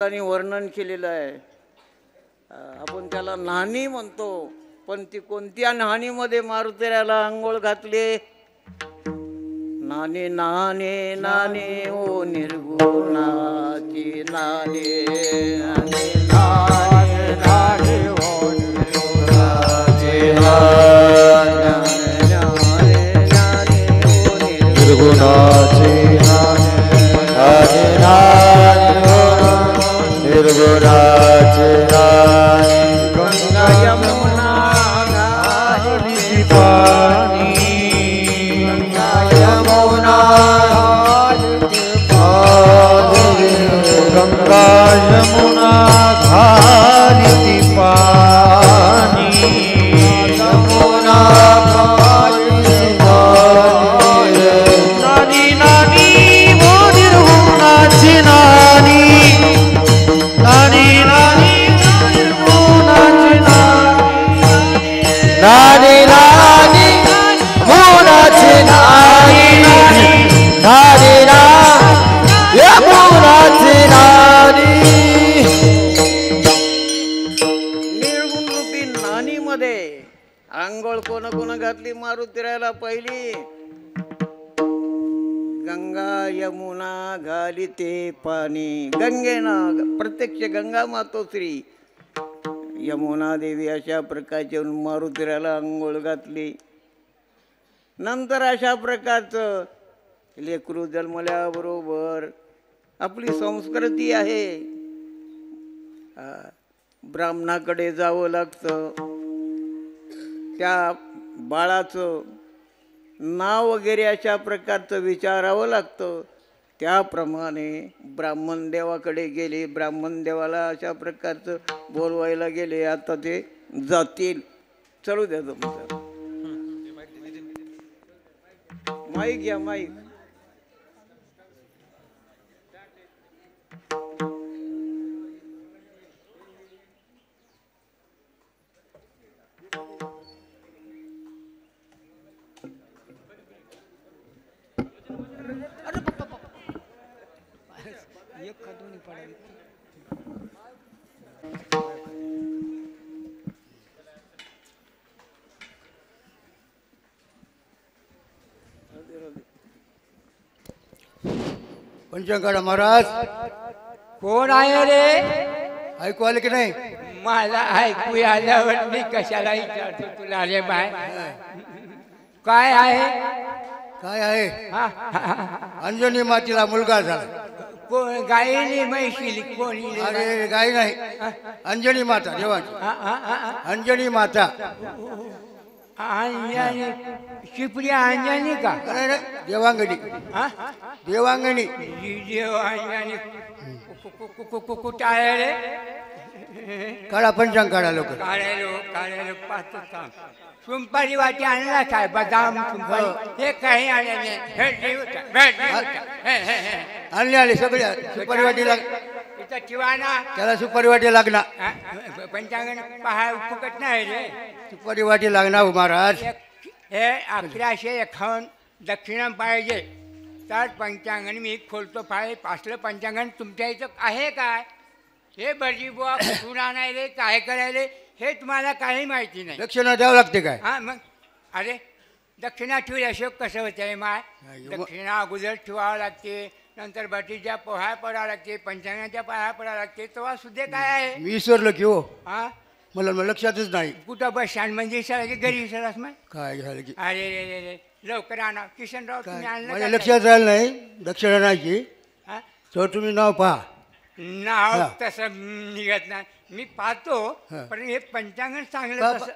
आणि वर्णन केलेलं आहे. आपण त्याला नानी म्हणतो, पण ती कोणत्या नानीमध्ये मारुतीला आंघोळ घातली? नाने नाने नाने ओ निर्गुणाची नाने नाने नाने नाने ओ निर्गुणाची नाने नाने ओ निर्गुणाची नाने नाने निर्गुणाची नाने गंगा यमुना घाली पाणी गंगा यमुना गंगा यमुना घाली पाणी यमुना घाली पाणी नानी नानी वो निर्गुणाची नानी नानी नानी निर्गुणाची नानी नानी गुणाची नानी नानी नानी गुणाची नानी निर्गुण रूपी नानीमध्ये आंघोळ कोण कोण घातली मारुतीरायला? पहिली गंगा यमुना घाली ते पाणी. गंगेनं प्रत्यक्ष गंगा मातोश्री यमुना देवी अशा प्रकारच्या मारुतीराला आंघोळ घातली. नंतर अशा प्रकारचं लेकरू जन्मल्याबरोबर आपली संस्कृती आहे, ब्राह्मणाकडे जावं लागतं. त्या बाळाचं नाव वगैरे अशा प्रकारचं विचारावं लागतं. त्याप्रमाणे ब्राह्मण देवाकडे गेले, ब्राह्मण देवाला अशा प्रकारचं बोलवायला गेले. आता ते जातील. चलू द्या तुमचं माईक घ्या, माईक. पंचंगाडा महाराज कोण आहे रे? ऐकू आले की नाही? मला ऐकू आल्यावर मी कशाला विचारतो तुला रे बाय? काय आहे? काय आहे? हा? अंजनी मातीला मुलगा झाला. कोण? गायीने म्हैशीली कोणी रे? अरे गाय नाही, अंजनी माता देवाची. अंजनी माता. अंजनी शिपरी अंजनी का? अरे देवांगणी. हा? देवांगणी. देव अंजनी कुठं आहे रे? काढा पंचांग काढा लोक. काढायलो पाहतो थांब. सुंपारी वाटी आणला काय? बदाम सुंपारी हे काही आले नाही. आणले आले सगळे. सुपारी वाटी लाग इथं ठिवाणा त्याला सुपारी वाटी लागणार. पंचांगण पहा फुकट नाही रे. सुपारी वाटी लागणार हो महाराज. हे 1151 दक्षिणा पाहिजे तर पंचांगण मी खोलतो पाहिजे. असलं पंचांगण तुमच्या इथं आहे काय? हे भटजी बुवा कुठून आणायले, काय करायले हे तुम्हाला काही माहिती नाही. दक्षिणा द्यावं लागते काय? हां मग अरे दक्षिणा ठेवल्याशिवाय कसं होतं माय? दक्षिणा अगोदर ठेवावं लागते, नंतर भटीच्या पोह्या पडावं लागते, पंचांगाच्या पाया पडावं लागते. तेव्हा सुद्धा काय आहे? मी विसरलो की हो. हां मला लक्षातच नाही. कुठं बस स्टँड म्हणजे की घरी विसरलास मग? काय झालं की अरे रे रे रे लवकर आणा. किशनराव तुम्ही आणलं माझ्या का? लक्षात राहिलं नाही दक्षिणा नाही. हां तर तुम्ही नाव पहा. नाव तसं निघत नाही. मी पाहतो पण हे पंचांगण चांगलं तसं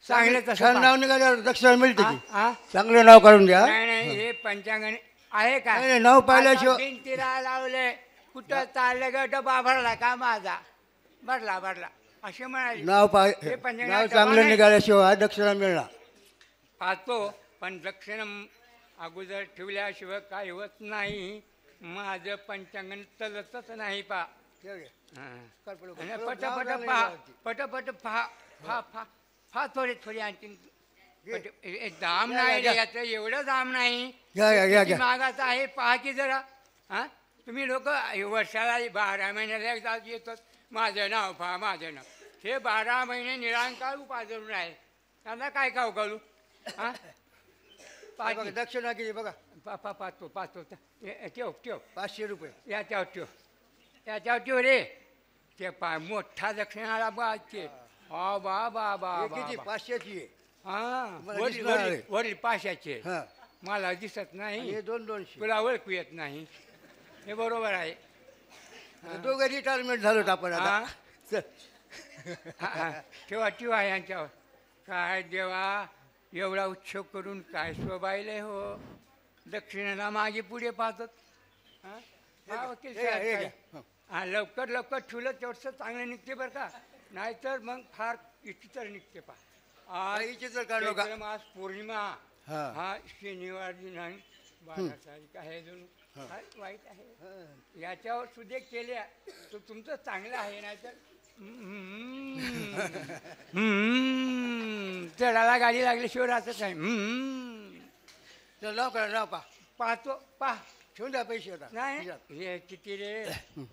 चांगलं छान तसं नाव निघाल्यावर दक्षिणा मिळते की. हां चांगलं नाव काढून द्या. नाही नाही हे पंचांगण आहे का? नाही, नाव पाहिल्याशिवाय भिंतीला लावले कुठं चाललं ग डबा भरला का माझा? भरला भरला असे म्हणाले. नाव पाय हे पंचांगण नाव डबा चांगलं नाही. निघाल्याशिवाय दक्षिणा मिळणार. पाहतो पण दक्षिण अगोदर ठेवल्याशिवाय काय होत नाही. माझं पंचांगण चलतच नाही पा. पटापट पहा पटापट पहा फा फा फा थोडे थोडे आणखी दाम नाही रे याचं एवढं दाम नाही. घ्या घ्या घ्या घ्या. मागाचं आहे पहा की जरा. हा तुम्ही लोक वर्षाला 12 महिन्याला एकदा येतात माझं नाव पहा माझं नाव. हे 12 महिने निरंकाळ उपाजून आहे. त्यांना काय खाऊ घालू? हां बघा, दक्षिणा किती बघा. पाहतो ठेव ठेव 500 रुपये. याच्यावर ठेव याच्यावर ठेव रे. ते मोठा दक्षिणाला बाचे. हा बा बा बा हे बा किती? बा. 500ची आहे. हां मला दिसणार आहे. वडील पाशाचे. हा. मला दिसत नाही. हे 200. तुला ओळखू येत नाही. हे बरोबर आहे. दोघं रिटायरमेंट झालो आपण आता. हा. चल. ठेवा ठेवा यांच्यावर. काय देवा एवढा उत्सव करून काय शोभायले हो. दक्षिणेला मागे पुढे पाहतात. हा वकील हे साहेब घ्या, काय? हं. हा लवकर लवकर ठेवलं तेवढं चांगलं निघते बरं का. नाहीतर मग फार इतर निघते पहा. काहीची तर काढू नका. चैत्र मास पौर्णिमा हा. हा शनिवार दिनांक 12 तारीख आहे. अजून काय वाईट आहे. याच्यावर सुद्धा केल्या तर तुमचं चांगलं आहे. नाहीतर चढायला गाडी लागल्याशिवाय राहतच आहे. चल नाव करा, नाव पा. पाहतो पहा. ठेवून द्या पैसे आता. नाही हे किती रे.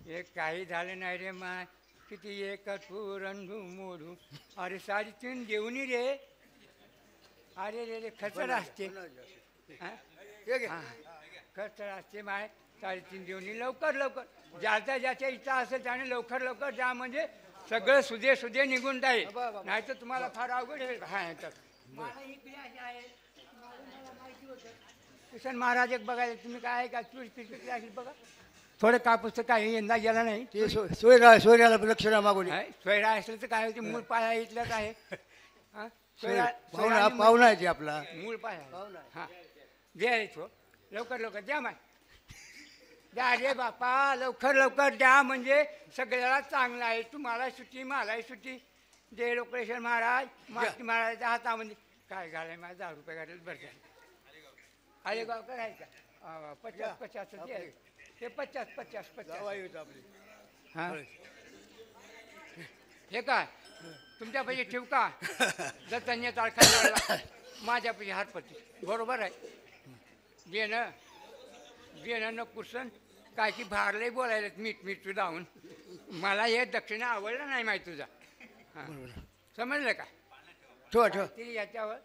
हे काही झालं नाही रे माय. किती एक रंधू मोडू. अरे 3.5 देऊन रे. अरे रे रे खचर असते. हे घे. खचर असते माय. 3.5 देऊन लवकर लवकर ज्याचा ज्याच्या इच्छा असेल त्याने लवकर लवकर जा. म्हणजे सगळं सुदे निघून जाईल. नाही तर तुम्हाला फार अवघड आहे. हा तर किसन महाराज एक बघायला तुम्ही काय का चूर असेल बघा. थोडं कापूस तर काही यंदा गेला नाही. ते सोयऱ्याला लक्षणा मागवली. सोयरा असलं तर काय होते. मूळ पाया इथलंच आहे. हा पाहुणा आहे ते आपला. मूळ पाया. हा द्या इथं लवकर लवकर द्या माय. द्या रे बापा लवकर लवकर द्या. म्हणजे सगळ्याला चांगलं आहे. तुम्हाला सुट्टी मलाही सुट्टी. जय लोकेश्वर महाराज मारुती महाराजाच्या हातामध्ये काय घालाय माझा 10 रुपये घालेल बरं झालं. आलेगाव करायचं का 50 ते 50 हां हे काय तुमच्या पैसे ठेवू का. जर त्यांनी तारखा माझ्या पैसे हातपती बरोबर आहे. देणं न कुसन काय की भारलंही बोलायला मीठ लावून. मला हे दक्षिणा आवडलं नाही माहिती तुझा. हां समजलं का. ठेवा ते याच्यावर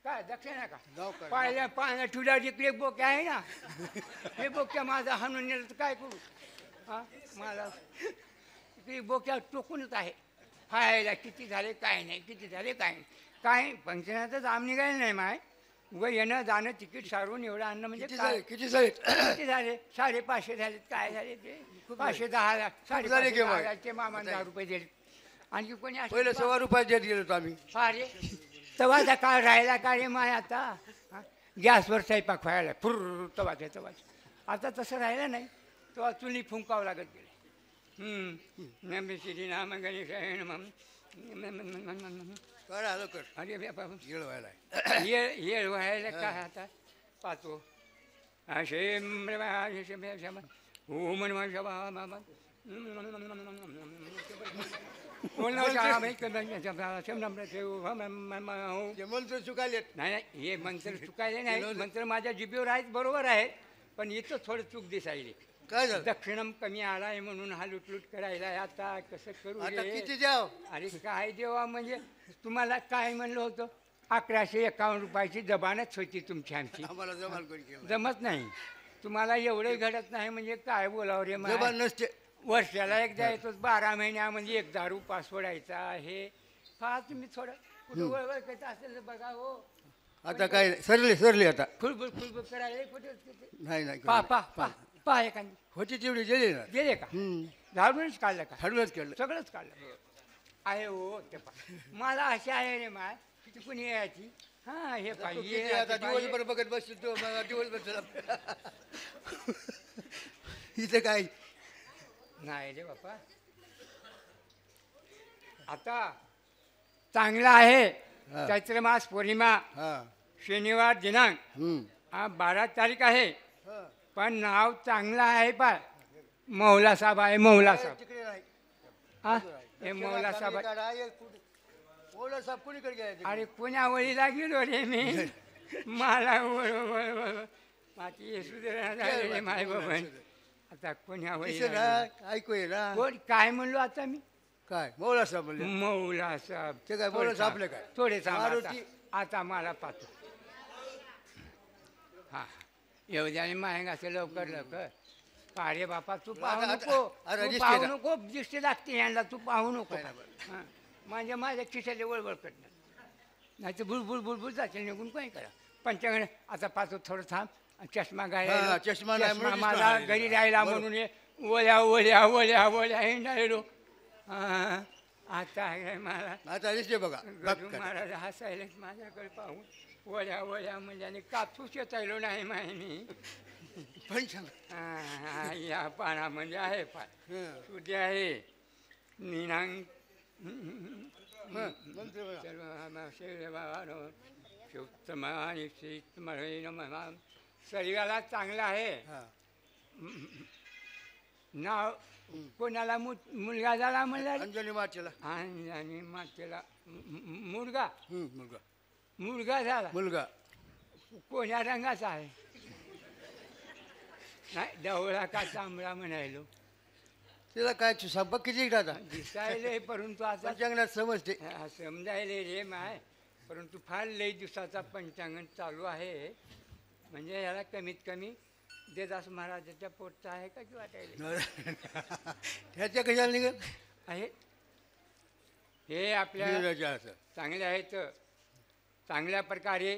काय दक्षिणा का जाऊ का? पाहिल्या पाण्यात ठुल्या जिकडे बोक्या आहे ना. हे बोक्या माझा हाणून नेलं तर काय करू. हां मला तिकडे बोक्या टोकूनच आहे. फायला किती झाले काय नाही. किती झाले काय नाही. काय फंक्शनाचं जाम निघायला नाही माय. उगं येणं जाणं तिकीट सारून एवढं आणणं म्हणजे काय. किती झाले? किती झाले 550 झाले. काय झाले ते 510 550 मामाने 10 रुपये दिले. आणखी कोणी पहिलं 100 रुपये देत गेलो होतो आम्ही. अरे तवाचा काळ राहिला का रे माय. आता गॅसवर स्वयंपाक व्हायला तवाच्या आता तसं राहिलं नाही. तेव्हा चुली फुंकावं लागत गेले. नम श्री राम गणेशाय नमः. कर अरे येळ व्हायला येळ व्हायला काय आता पाहतो. ओम नमः शिवाय मंत्र चुकालेत. नाही हे मंत्र चुकायले नाही. मंत्र माझ्या जिभेवर आहेत बरोबर आहे. पण इथं थोडं चूक दिसायली. काय झालं? दक्षिणम कमी आलाय म्हणून हा लुटलुट करायला. आता कसं करू आता रे? किती द्याव? अरे काय देवा म्हणजे तुम्हाला काय म्हणलं होतं. 1151 रुपयाची जबानच होती तुमची आमची. आम्हाला जमाल कोणी केलं? जमत नाही. तुम्हाला एवढे घडत नाही म्हणजे काय बोलावं रे. मला जबान नसते. वर्षाला एकदा येतोच. 12 महिन्यामध्ये एकदा रुपा सोडायचा आहे. फार तुम्ही थोडं कुठं वळवळ करत असेल तर बघा हो. आता काय सरले आता. खुळबुळ करायला कुठे नाही पा एखादी होती तेवढी दिली ना. गेले का झाडूनच काढलं का. ठरवूनच केलं. सगळंच काढलं आहे हो. ते पा मला अशी आहे रे माय. कुणी यायची. हां हे पाहिजे आता दिवसभर बघत बसतो. दिवसभर इथं काय नाही रे बापा. आता चांगला आहे. चैत्र मास पौर्णिमा शनिवार दिनांक 12 तारीख आहे. पण नाव चांगलं आहे. पाय मौला साहेब आहे. मौला साहेब तिकडे नाही. हा हे मौला साहेब आहे. मौला साहेब कुणीकडे गेले? अरे पुण्यावळीला गेलो रे मी. मला माझी सुधारणा झाली रे माय बाबा. आता कोण्या दिसे ना ऐकू ये ना कोण काय म्हणलो आता मी काय मौला साहेब म्हणले मौला साहेब ते काय मौला साहेब आपले काय थोडे थांब आता. मारुती. आता मला पाहतो हा येऊ द्या आणि माहेंगाचं लवकर लवकर अरे बापा तू पाहू आता- नको अरे तू दिसते पाहू ना. नको दिसते लागते यांना तू पाहू नको हा. म्हणजे माझ्या खिशाला वळवळ करणार नाही तर बुलबुल बुलबुल जातील निघून काय करा पंचांगण आता पाहतो थोडं थांब चष्मा हा, गायला चष्मा नाही म्हणून दिसतो माझा नाही. घरी राहिला म्हणून हे ओल्या ओल्या ओल्या ओल्या हिंडायलो हा आता आहे मला आता दिसते बघा गजू महाराज हसायला माझ्याकडे पाहून ओल्या ओल्या म्हणजे आणि कापूस येतायलो नाही माय मी पंचांग हा, या पानामध्ये आहे पान हं. तुझे आहे निनांग म्हणते बघा. शरीराला चांगलं आहे हा. नाव कोणाला मुलगा झाला म्हणला अंजनी मातेला आणि मातेला मुलगा मुलगा मुलगा झाला मुलगा कोण्या रंगाचा आहे नाही डवळा का तांबडा म्हणायलो तिला काय सांग किती दादा दिसायले परंतु आता पंचांगणात समजते समजायले रे माय परंतु फार लई दिवसाचा पंचांगण चालू आहे म्हणजे याला कमीत कमी देदास महाराजाच्या पोटचा आहे का की वाटायला ह्याच्या कशाला निघत आहे हे आपल्या नीरजा असं. चांगले आहेत चांगल्या प्रकारे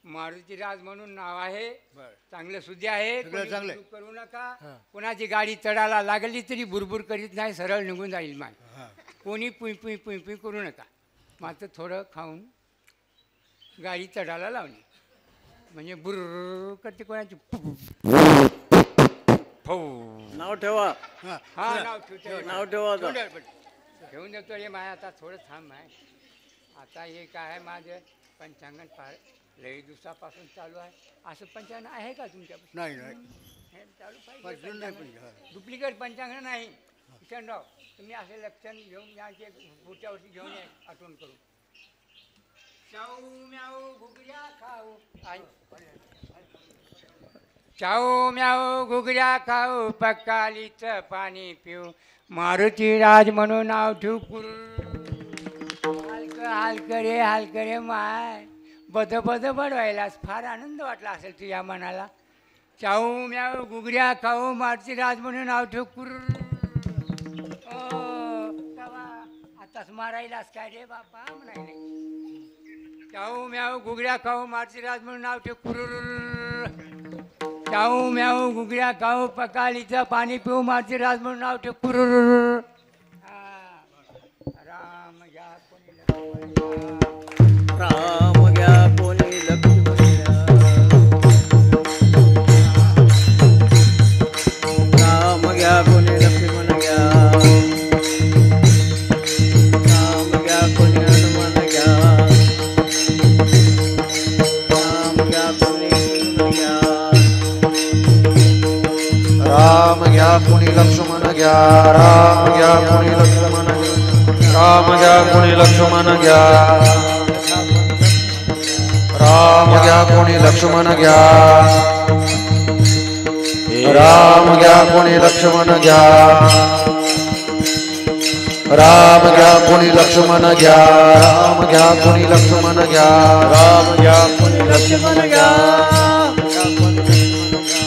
मारुतीराज म्हणून नाव आहे बरं. चांगलं सुद्धा आहे सगळं कोणी चांगलं बुरबुर करू नका हां. कोणाची गाडी चढायला लागली तरी बुरबुर करीत नाही सरळ निघून जाईल माय हा. कोणी पुई पुई पुई पुई करू नका मात्र थोडं खाऊन गाडी चढायला लावली म्हणजे बुर्र करते कोणाची फौ नाव ठेवा हा. हा नाव ठेवतो नाव ठेवा आता. घेऊन देतो रे माय आता थोडं थांब आहे आता हे काय आहे माझं पंचांगण फार लई दिवसापासून चालू आहे असं पंचांगण आहे का तुमच्यापासून नाही नाही हे चालू पण पाहिजे जुनं नाही पंचांगण. पण, हा. डुप्लिकेट पंचांगण नाही किशनराव तुम्ही असे लक्षण घेऊन या की पुढच्या वर्षी घेऊन या आठवण करू चाऊ म्याऊ घुगऱ्या खाऊ चाऊ म्याऊ घुगऱ्या खाऊ पक्कालीचं पाणी पिऊ मारुती राज म्हणून नाव ठेवू हालक रे हालक रे माय बद बद बडवायलास फार आनंद वाटला असेल तुझ्या मनाला चाऊ म्याऊ घुगऱ्या खाऊ मारुती राज म्हणून नाव ठेवू आताच मारायलास काय रे बापा म्हणायले चाऊ म्याऊ घुगऱ्या खाऊ मारुतीराज म्हणून नाव ठेव चाऊ म्याऊ घुगऱ्या खाऊ पकालीचं पाणी पिऊ मारुतीराज म्हणून नाव ठेव राम घ्या राम घ्या कोणी लक्ष्मण घ्या राम घ्या कोणी लक्ष्मण घ्या राम घ्या कोणी हनुमान घ्या राम घ्या कोणी कृष्ण घ्या राम घ्या कोणी लक्ष्मण घ्या राम घ्या कोणी लक्ष्मण घ्या राम घ्या कोणी लक्ष्मण घ्या राम घ्या कोणी लक्ष्मण घ्या राम घ्या कोणी लक्ष्मण घ्या राम घ्या कोणी लक्ष्मण घ्या राम घ्या कोणी लक्ष्मण घ्या राम घ्या कोणी लक्ष्मण घ्या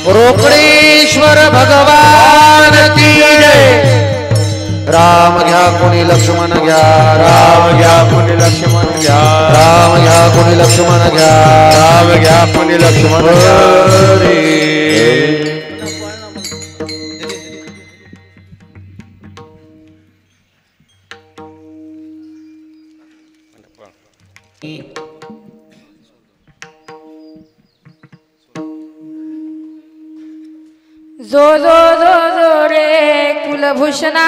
रोकडेश्वर भगवान की जय राम घ्या कोणी लक्ष्मण घ्या राम घ्या कोणी लक्ष्मण घ्या राम घ्या कोणी लक्ष्मण घ्या राम घ्या कोणी लक्ष्मण घ्या जो जो जो जो रे कुलभूषणा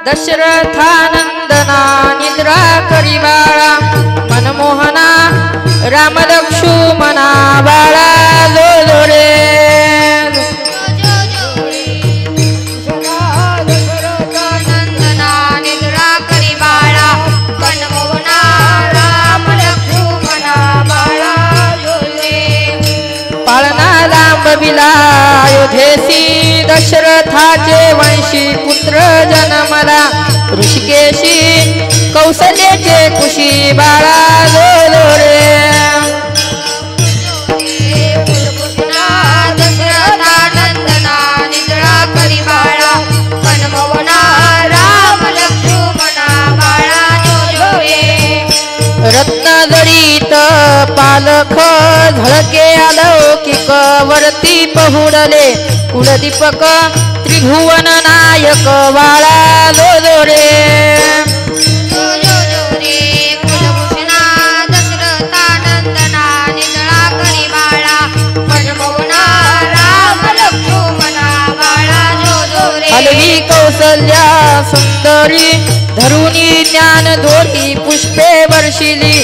दशरथानंदना निद्रा करी बाळा मनमोहना राम लक्ष्मणा बाळा जो जो रे दशरथानंदना निद्रा करी बाळा मनमोहना राम लक्ष्मणा बाळा जो रे पाळणा लांब सोडविला अयोध्येसी दशरथाचे वंशी पुत्र जन्मला ऋषिकेशी कौसल्याचे कुशी बाळा जो रे दशरथानंदना निजळा करी बाळा मनमोहना राम लक्ष्मणा बाळा जो रे रत्नजडीत पालख झळके अलौकिक वरती पहुडले कुलदीपक त्रिभुवन नायक बाळा जो रे कुलभूषणा दशरथानंदना निजळा करी बाळा मनमोहना राम लक्ष्मणा बाळा जो रे हलवी कौसल्या सुंदरी धरुणी ज्ञान दोरी पुष्पे वर्षिली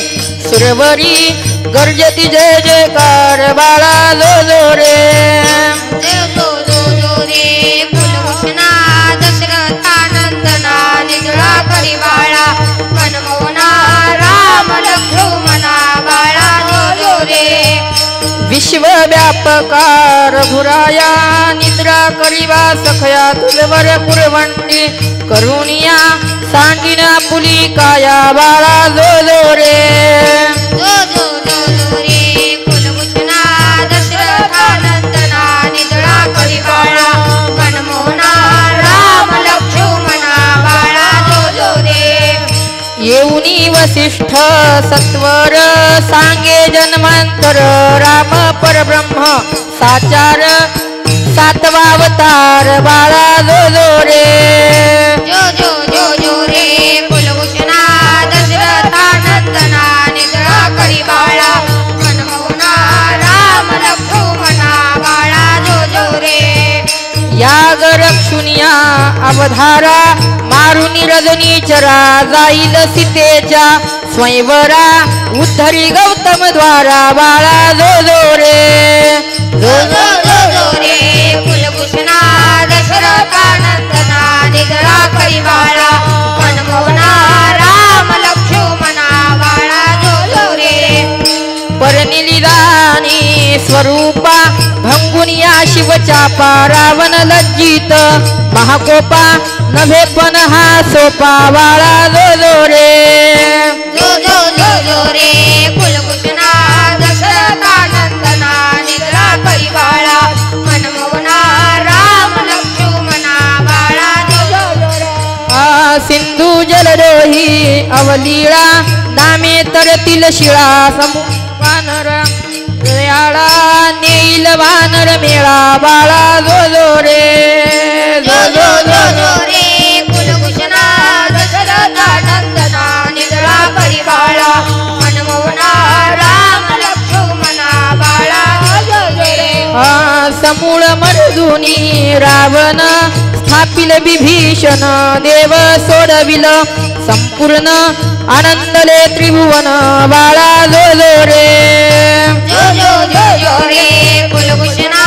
सुरवरी गर्जती जय जयकार बाळा जो रे कुलभूषणा दशरथानंदना निजळा करी बाळा मनमोहना राम लक्ष्मणा बाळा जो रे विश्वव्यापका रघुराया निद्रा करिवा सखया तुझवर पुरवंडी करुणिया सांडिना पुली काया बाळा जो रे कुलभूषणा दशरथानंदना निजळा करी बाळा मनमोहना राम लक्ष्मणा बाळा जो रे येऊनी वसिष्ठ सत्वर सांगे जन्मांतर राम परब्रह्म साचार सातवा अवतार बाळा जो रे रे कुलभूषणा दशरथानंदना निजळा करी बाळा मनमोहना राम लक्ष्मणा बाळा जो रे याग रक्षुनिया अवधारा मारुनी रजनी चरा जाईल सीतेच्या स्वयंवरा उद्धरी गौतम द्वारा बाळा जो रे कुलभूषणा दशरथानंदना निजळा करी बाळा मनमोहना राम लक्ष्मणा बाळा जो रे परनिलिदानी स्वरूपा भंगुनिया शिवचापा रावण लज्जित महाकोपा नभे पण हा सोपा बाळा जो रे कुलभूषणा दशरथानंदना निजळा करी बाळा मनमोहना राम लक्ष्मणा बाळा जो रे सिंधू जलरोही अवलीळा नामे तरतील शिळा समुपानर दयाळा नेईल वानर मेळा बाळा जो रे कुलभूषणा दशरथानंदना निजळा करी बाळा मनमोहना राम लक्ष्मणा बाळा जो रे समूळ मर्दुनी रावण स्थापिल विभीषण देव सोडविल संपूर्ण आनंदले त्रिभुवन बाळा जो रे कुलभूषणा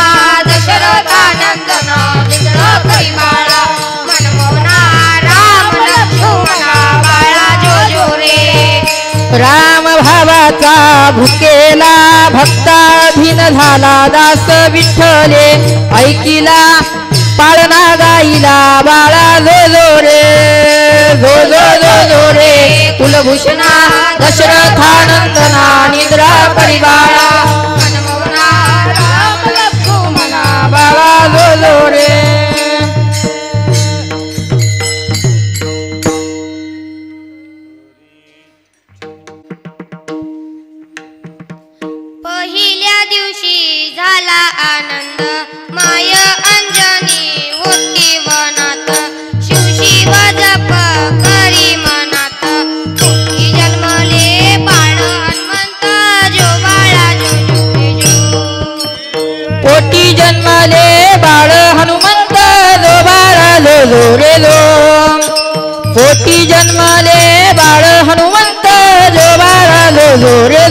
दशरथानंदना निजळा करी बाळा मनमोहना राम लक्ष्मणा बाळा जो रे राम भावाचा भुकेला भक्ताधीन झाला दास विठ्ठले ऐकिला पाळणा गाईला बाळा जो रे कुलभूषणा दशरथानंदना निद्रा करी बाळा मनमोहना राम लक्ष्मणा बाळा जो रे पहिल्या दिवशी झाला आनंद माय अंजनी होती वनात शिवशिव जप करी मनात पोटी जन्मले बाळ हनुमंत जो बाळा जो पोटी जन्माले बाळ हनुमंत जो बाळा जो रे पोटी जन्माले बाळ हनुमंत जो बाळा जो रे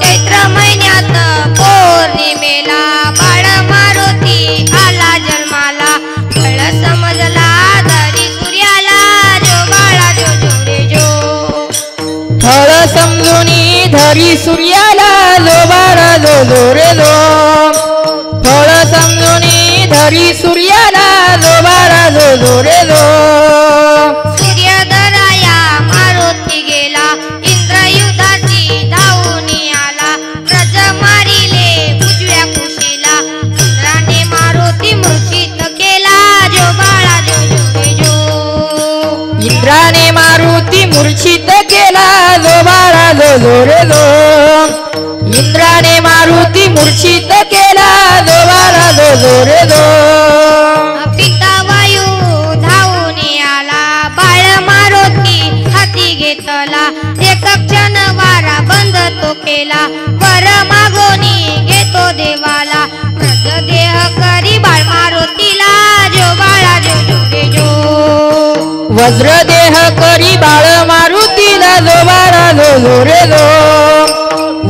चैत्र महिन्यात पौर्णिमेला बाळ मारुती आला जन्माला फळ समजला धरी सूर्याला जो बाळा जो रे फळ समजूनी धरी सूर्याला जो बाळा जो रे धरी सूर्याला जो बाळा जो जो रे जो सूर्यधराया मारुती गेला इंद्रयुधाची धावून आला व्रज मारिले उजव्या कुशीला इंद्राने मारुती मूर्छित केला जो बाळा जो जो रे जो इंद्राने मारुती मूर्छित केला जो बाळा जो जो रे जो इंद्राने मारुती मूर्छित केला जो बाळा जो जो रे जो पिता वायू धावून आला बाळ मारुती हाती घेतला एक क्षण वारा बंद तो केला वर मागोनी घेतो देवाला व्रज देह करी बाळ मारुतीला जो बाळा जो जो रे जो वज्रदेह करी बाळ मारुतीला जो बाळा जो जो रे जो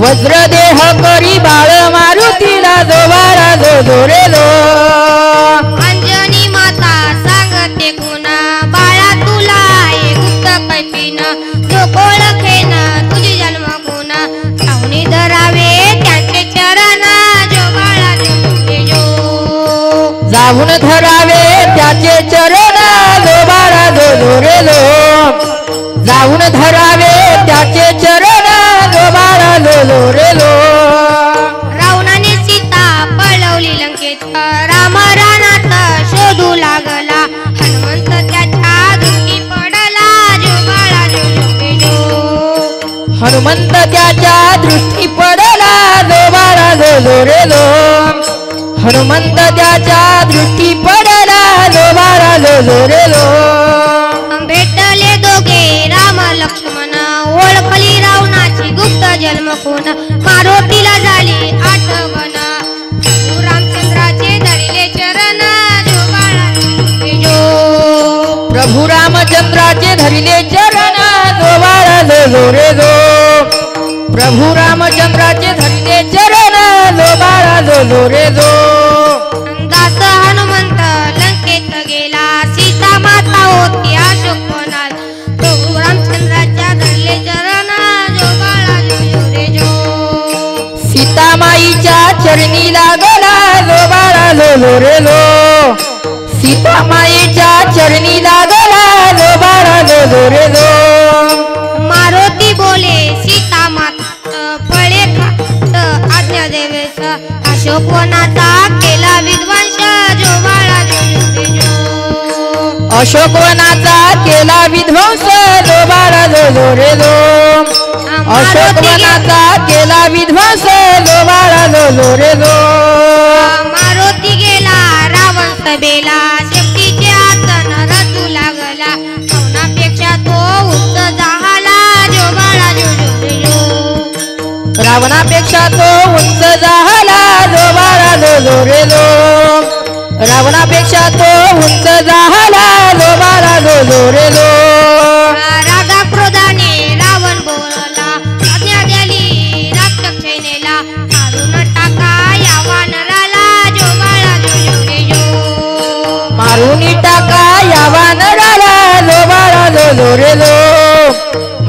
वज्रदेह करी बाळ मारुतीला जो बाळा जो जो रे जो अंजनी माता सांगते कुणा बाळा तुला आहे गुप्त कैपीन जो ओळखेन तुझी जन्म गुण पाहुणी धरावे त्यांचे चरण जो बाळा जो रे जो जाऊन धरावे त्याचे चरण जो बाळा जो जो रे जो जाऊन धरावे त्याचे चरण जो बाळा जो जो रे जो रावणाने सीता पळवली लंकेत राम रानात शोधू लागला हनुमंत त्याच्या दृष्टी पडला जो बाळा जो जो रे जो हनुमंत त्याच्या दृष्टी पडला जो बाळा जो जो रे जो हनुमंत त्याच्या दृष्टी पडला जो बाळा जो जो रे जो भेटले दोघे राम लक्ष्मण ओळखली रावणाची गुप्त जन्म कोण मारुतीला झाली आठवण प्रभू रामचंद्राचे धरिले चरण जो बाळा जो प्रभू रामचंद्राचे धरिले चरण जो बाळा जो जो रे जो प्रभू रामचंद्राचे धरिले चरण जो बाळा जो जो रे जो दास हनुमंत लंकेत गेला सीता माता होती अशोकवनात प्रभू रामचंद्राच्या धरले चरण जो बाळा जो जो रे जो सीतामाईच्या चरणी लागला जो बाळा जो जो रे जो सीतामाईच्या चरणी लागला जो बाळा जो जो रे जो मारुती बोले सीता माता फळे खात आज्ञा देवेस अशोकवनाचा केला विध्वंस जो बाळा जो जो रे जो अशोकवनाचा केला विध्वंस जो बाळा जो जो रे जो अशोकवनाचा केला विध्वंस जो बाळा जो जो रे जो मारुती गेला रावण सभेला शेपटीचे आसन रचू लागला रावणापेक्षा तो उच्च झाला जो बाळा जो जो रे जो रावणापेक्षा तो उंच झाला जो बाळा जो जो रे जो रावणापेक्षा तो उंच झाला जो बाळा जो जो रे जो रागा क्रोधाने रावण बोलला आज्ञा द्याली राक्षसेनेला मारून टाका या वानराला जो बाळा जो जो रे जो मारून टाका या वानराला जो बाळा जो जो रे जो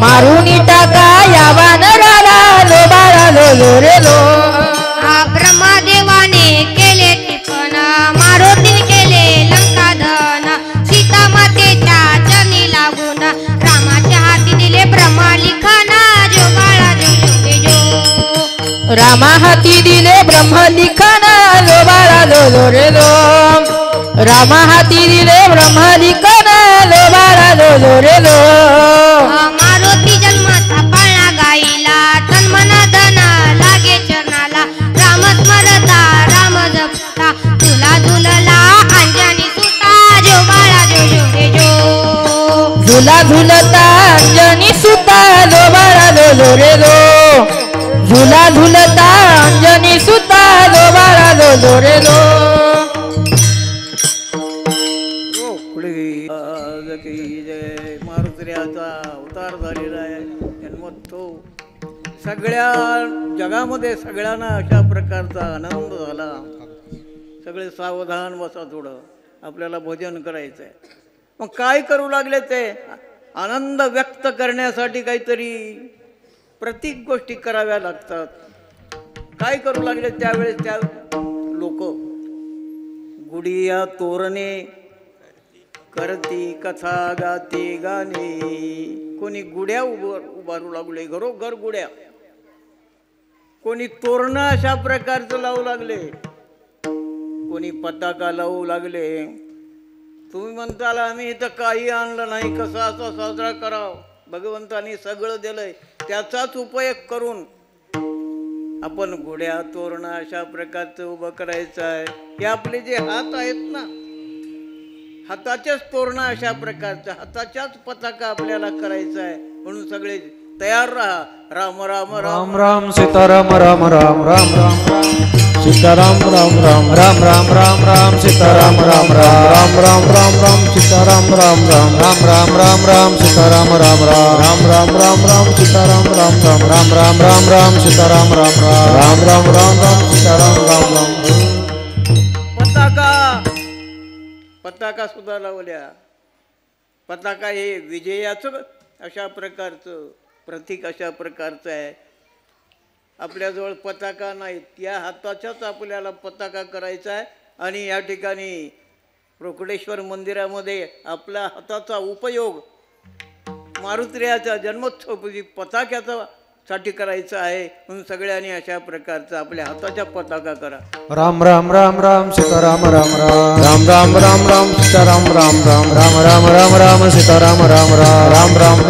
मारून टाका या वानराला जो बाळा जो जो रे जो ब्रह्मदेवाने केले टिपण मारुतीने केले लंकादहन सीता मातेच्या चरणी लागून रामाच्या हाती दिले ब्रह्मलिखन जो बाळा जो जो रे जो रामा हाती दिले ब्रह्मलिखन जो बाळा जो जो रे जो रामा हाती दिले ब्रह्मलिखन जो बाळा जो जो रे जो मारुती जन्माचा पाळणा गाईला तन मन धन लागे चरणाला राम स्मरता राम जपता तुला झुलला अंजनी सुता जो बाळा जो जो रे जो झुला झुलता अंजनी सुता जो बाळा जो जो रे जो झुला झुलता अंजनी सुता जो बाळा जो जो रे जो पुढे आज की जय मारुतीचा अवतार झालेला आहे जन्मोत्सव सगळ्या जगामध्ये सगळ्यांना अशा प्रकारचा आनंद झाला. सगळे सावधान बसा, थोडं आपल्याला भोजन करायचं आहे. मग काय करू लागले ते आनंद व्यक्त करण्यासाठी काहीतरी प्रतीक गोष्टी कराव्या लागतात. काय करू लागले त्यावेळेस त्या लोक गुडिया तोरणे करती कथा गाती गाणे. कोणी गुड्या उभारू लागले, घरोघर गुड्या. कोणी तोरणं अशा प्रकारचं लावू लागले, कोणी पताका लावू लागले. तुम्ही म्हणताल आम्ही इथं काही आणलं नाही, कसा असा साजरा करावा. भगवंतानी सगळं दिलंय, त्याचाच उपयोग करून आपण गुड्या तोरणं अशा प्रकारचं उभं करायचं आहे. हे आपले जे हात आहेत ना, हाताच्याच तोरणं अशा प्रकारचं, हाताच्याच पताका आपल्याला करायचा आहे. म्हणून सगळे तयार राहा. राम राम राम राम सीताराम राम राम राम राम सीताराम राम राम राम राम राम राम सीताराम राम राम राम राम राम सीताराम राम राम राम राम राम राम सीताराम राम राम राम राम राम सीताराम राम राम राम राम राम राम सीताराम राम राम राम राम राम सीताराम राम राम. पताका पताका सुद्धा लावल्या. पताका हे विजयाचं अशा प्रकारचं प्रतीक अशा प्रकारचं आहे. आपल्याजवळ पताका नाहीत, या हाताच्याच आपल्याला पताका करायचा आहे. आणि या ठिकाणी रोकडेश्वर मंदिरामध्ये आपल्या हाताचा उपयोग मारुतीच्या जन्मोत्सव पताक्याचा साठी करायचं आहे. म्हणून सगळ्यांनी अशा प्रकारचा आपल्या हाताच्या पताका करा. राम राम राम राम सीताराम राम राम राम राम राम राम सीताराम राम राम राम राम राम राम सीताराम राम राम राम राम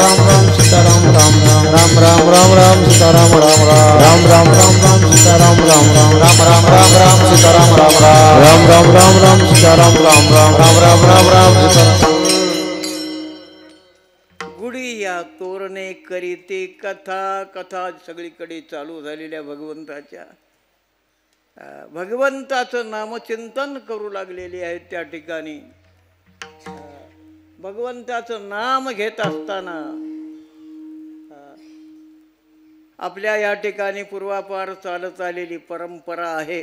राम राम सीताराम राम राम राम राम राम राम सीताराम राम राम राम राम राम सीताराम राम राम राम राम राम राम सीताराम राम राम राम राम राम सीताराम राम राम राम राम राम राम सीताराम. गुडिया तोरणे करीते कथा. कथा सगळीकडे चालू झालेल्या भगवंताच्या, भगवंताचं नामचिंतन करू लागलेले आहेत. त्या ठिकाणी भगवंताचं नाम घेत असताना आपल्या या ठिकाणी पूर्वापार चालत आलेली परंपरा आहे.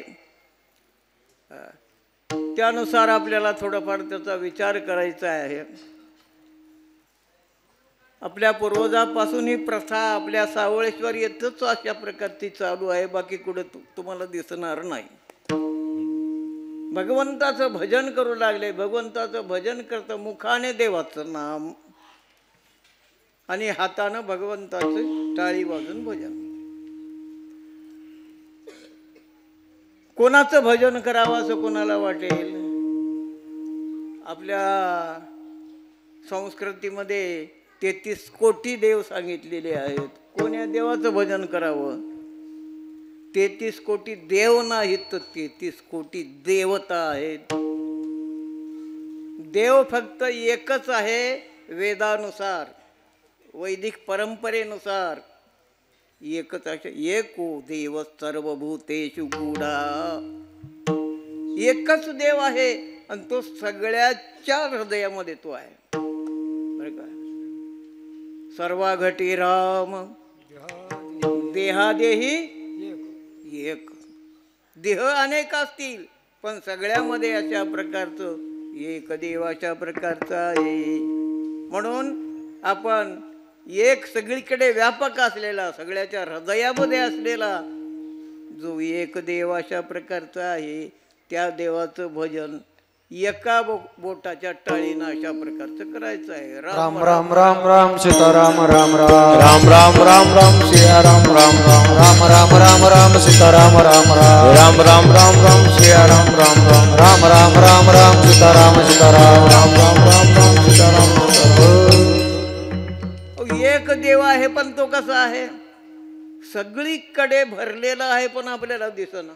त्यानुसार आपल्याला थोडाफार त्याचा विचार करायचा आहे. आपल्या पूर्वजापासून ही प्रथा आपल्या सावळेश्वर येथच अशा प्रकारची चालू आहे. बाकी कुठे तुम्हाला दिसणार नाही. भगवंताचं भजन करू लागले. भगवंताचं भजन करतं मुखाने देवाचं नाम आणि हातानं भगवंताचं टाळी वाजून भजन. कोणाचं भजन करावं असं कोणाला वाटेल. आपल्या संस्कृतीमध्ये 33 कोटी देव सांगितलेले आहेत. कोण्या देवाचं भजन करावं. 33 कोटी देव नाहीत तर 33 कोटी देवता आहेत. देव फक्त एकच आहे. वेदानुसार वैदिक परंपरेनुसार एकच आहे. एको देव सर्वभूतेषु गूढा. एकच देव आहे आणि तो सगळ्याच्या हृदयामध्ये तो आहे. बरं का. सर्वाघटी राम देहादेही एक. देह अनेक असतील पण सगळ्यामध्ये अशा प्रकारचं एक देव अशा प्रकारचा आहे. म्हणून आपण एक सगळीकडे व्यापक असलेला, सगळ्याच्या हृदयामध्ये असलेला जो एक देव अशा प्रकारचा आहे, त्या देवाचं भजन एका बोटाच्या टाळीनं अशा प्रकारचं करायचं आहे. राम राम राम राम सीताराम राम राम राम राम राम राम सिया राम राम राम राम राम राम राम सीताराम राम राम राम राम राम सिया राम राम राम राम राम राम राम सीताराम सीताराम राम राम राम राम सीताराम. एक देव आहे पण तो कसा आहे. सगळीकडे भरलेला आहे पण आपल्याला दिसना.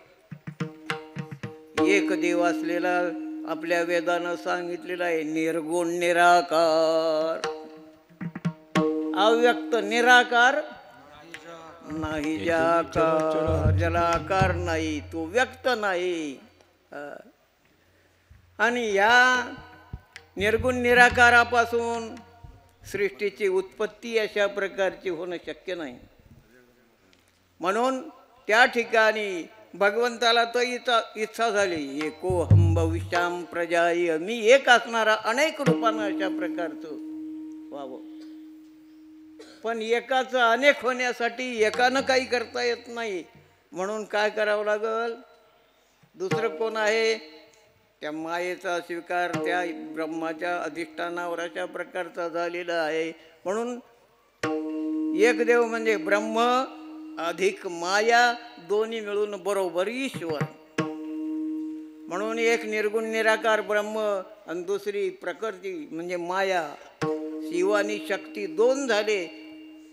एक देव असलेला आपल्या वेदानं सांगितलेलं आहे. निर्गुण निराकार. अव्यक्त निराकार नाही. ज्याला आकार नाही तो व्यक्त नाही. आणि या निर्गुण निराकारापासून सृष्टीची उत्पत्ती अशा प्रकारची होणं शक्य नाही. म्हणून त्या ठिकाणी भगवंताला तर इच्छा झाली. एको हम भविष्याम प्रजाय. मी एक असणारा अनेक रूपानं अशा प्रकारचं व्हावं. पण एकाचं अनेक होण्यासाठी एकानं काही करता येत नाही. म्हणून काय करावं लागल. दुसरं कोण आहे त्या मायेचा स्वीकार त्या ब्रह्माच्या अधिष्ठानावर अशा प्रकारचा झालेला आहे. म्हणून एक देव म्हणजे ब्रह्म अधिक माया, दोन्ही मिळून बरोबर ईश्वर. म्हणून एक निर्गुण निराकार ब्रह्म आणि दुसरी प्रकृती म्हणजे माया. शिव आणि शक्ती दोन झाले.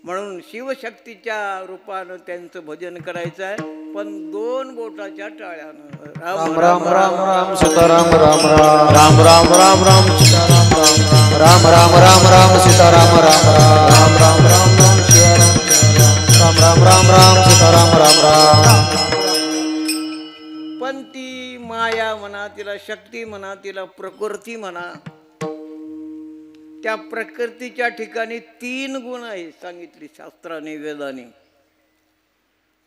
म्हणून शिवशक्तीच्या रूपानं त्यांचं भजन करायचं आहे, पण 2 बोटाच्या टाळ्यानं. राम राम राम राम सीताराम राम राम राम राम राम राम सीताराम राम राम राम राम सीताराम राम राम राम राम राम सीताराम राम राम राम सीताराम राम राम. पण ती माया म्हणा, तिला शक्ती म्हणा, तिला प्रकृती म्हणा, त्या प्रकृतीच्या ठिकाणी 3 गुण आहेत सांगितली शास्त्राने वेदाने.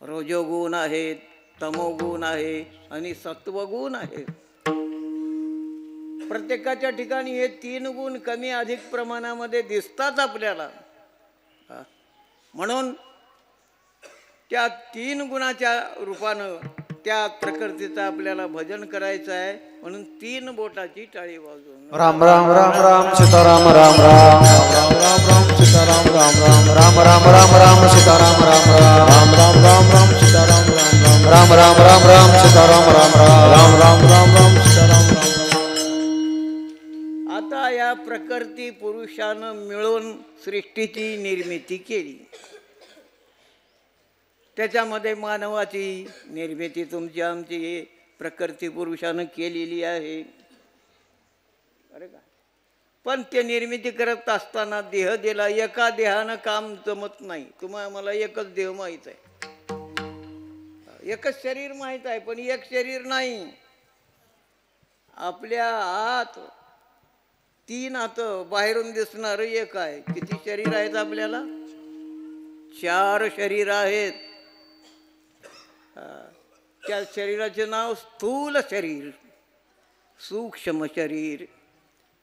रजोगुण आहे, तमोगुण आहे आणि सत्वगुण आहे. प्रत्येकाच्या ठिकाणी हे 3 गुण कमी अधिक प्रमाणामध्ये दिसतात आपल्याला. म्हणून त्या 3 गुणाच्या रूपानं त्या प्रकृतीचं आपल्याला भजन करायचं आहे. म्हणून 3 बोटाची टाळी वाजवून राम राम राम राम सीताराम राम राम राम राम राम सीताराम राम राम राम राम राम राम सीताराम राम राम राम राम राम सीताराम राम राम राम राम राम सीताराम राम राम राम राम राम सीताराम राम. आता या प्रकृती पुरुषानं मिळून सृष्टीची निर्मिती केली. त्याच्यामध्ये मानवाची निर्मिती तुमची आमची प्रकृती पुरुषानं केलेली आहे. अरे का, पण ते निर्मिती करत असताना देह दिला. एका देहानं काम जमत नाही. तुम्हाला मला एकच देह माहीत आहे, एकच शरीर माहीत आहे, पण एक शरीर नाही. आपल्या हात 3 हात बाहेरून दिसणार एक आहे. किती शरीर आहेत आपल्याला? 4 शरीर आहेत. त्या शरीराचे नाव स्थूल शरीर, सूक्ष्म शरीर,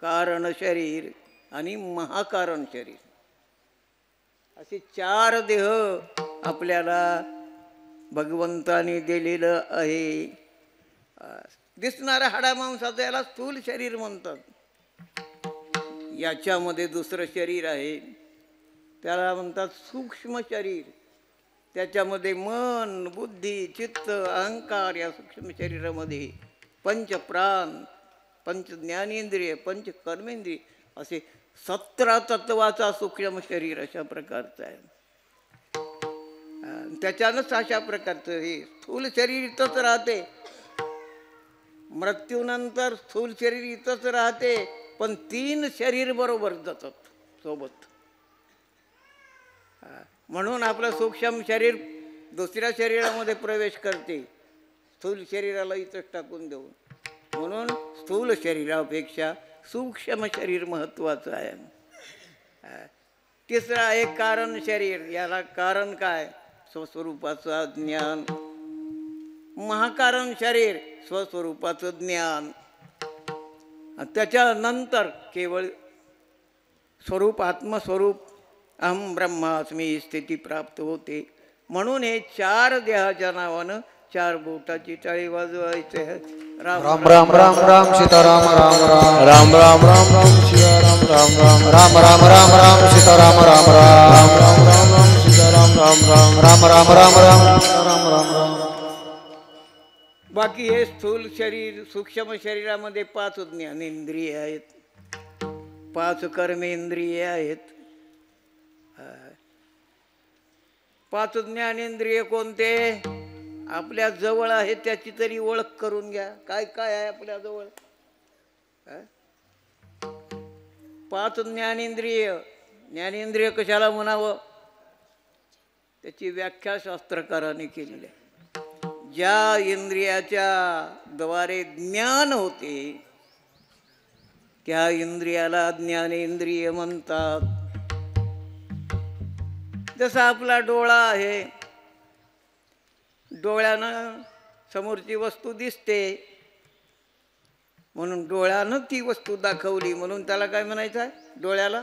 कारण शरीर आणि महाकारण शरीर, असे 4 देह आपल्याला भगवंताने दिलेलं आहे. दिसणाऱ्या हाडामांसाचं याला स्थूल शरीर म्हणतात. याच्यामध्ये दुसरं शरीर आहे, त्याला म्हणतात सूक्ष्म शरीर. त्याच्यामध्ये मन, बुद्धी, चित्त, अहंकार या सूक्ष्म शरीरामध्ये 5 प्राण, 5 ज्ञानेंद्रिय, 5 कर्मेंद्रिय असे 17 तत्वाचा सूक्ष्म शरीर अशा प्रकारचं आहे. त्याच्यानंच अशा प्रकारचं हे स्थूल शरीर इथंच राहते. मृत्यूनंतर स्थूल शरीर इथंच राहते, पण 3 शरीर बरोबर जातात सोबत. म्हणून आपलं सूक्ष्म शरीर दुसऱ्या शरीरामध्ये प्रवेश करते, स्थूल शरीराला इथंच टाकून देऊन. म्हणून स्थूल शरीरापेक्षा सूक्ष्म शरीर महत्त्वाचं आहे. तिसरं आहे कारण शरीर. याला कारण काय? स्वस्वरूपाचं ज्ञान. महाकारण शरीर, स्वस्वरूपाचं ज्ञान. त्याच्यानंतर केवळ स्वरूप, आत्मस्वरूप अहम ब्रह्मास्मी स्थिती प्राप्त होते. म्हणून हे 4 देहाच्या नावानं 4 बोटाची टाळी वाजवायचे. राम राम राम राम सीताराम राम राम राम राम राम राम सीताराम राम राम राम राम राम राम सीताराम राम राम राम राम राम सीताराम राम राम राम राम राम राम राम राम राम. बाकी हे स्थूल शरीर, सूक्ष्म शरीरामध्ये 5 ज्ञानेंद्रिय आहेत, 5 कर्मेंद्रिय आहेत. 5 ज्ञानेंद्रिय कोणते? आपल्या जवळ आहे त्याची तरी ओळख करून घ्या. काय काय आहे आपल्या जवळ? 5 ज्ञानेंद्रिय. ज्ञानेंद्रिय कशाला म्हणावं? त्याची व्याख्या शास्त्रकाराने केलेली आहे. ज्या इंद्रियाच्या द्वारे ज्ञान होते त्या इंद्रियाला ज्ञानेंद्रिय म्हणतात. जसा आपला डोळा आहे, डोळ्यानं समोरची वस्तू दिसते, म्हणून डोळ्यानं ती वस्तू दाखवली, म्हणून त्याला काय म्हणायचं आहे? डोळ्याला